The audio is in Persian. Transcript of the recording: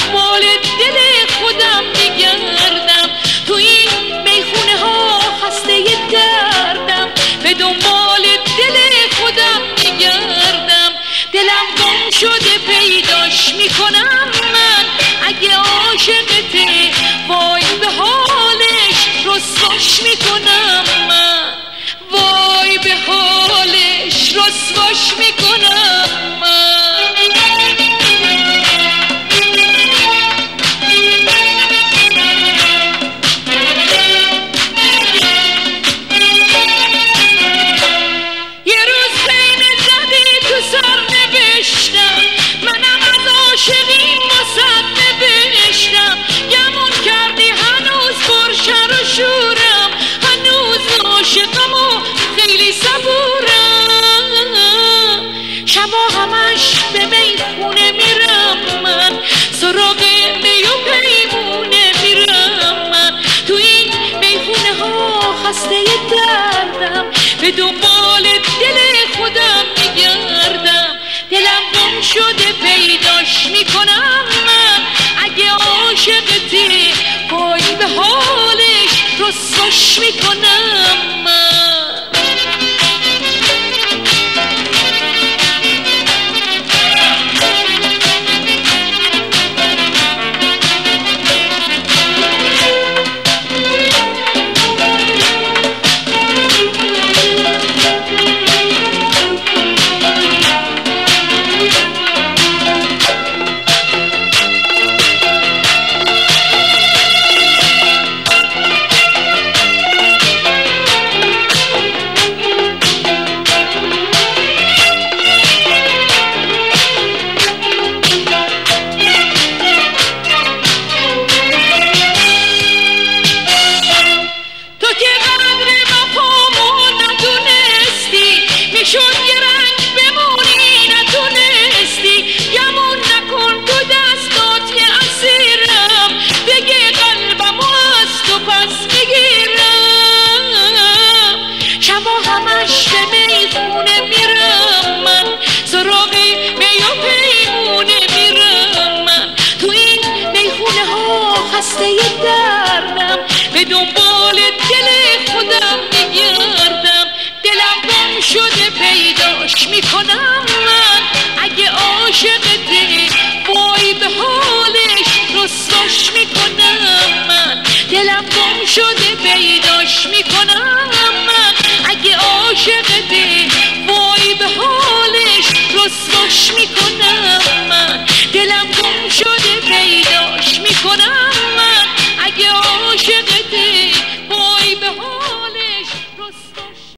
دنبال دل خودم میگردم، تو این میخونه ها خسته دردم، به دنبال دل خودم میگردم، دلم گم شده پیداش میکنم من، اگه عاشقته وای به حالش رسواش میکنم من، وای به حالش رسواش میکنم من. منم از عاشقی واسد نوشتم، گمون کردی هنوز پرشر و شورم، هنوز عاشقم و خیلی صبورم، شبا همش به میخونه میرم من، سراغ می و پیمونه میرم من، تو این میخونه ها خسته دردم، به دنبال دل خودم میگردم، دلم گم شده پیداش میکنم من، اگه عاشقتی وای به حالش رسواش میکنم من. دردم به دنبال دل خودم میگردم، دلم گم شده پیداش میکنم من، اگه عاشقتی وای به حالش رسواش میکنم من، دلم گم شده پیداش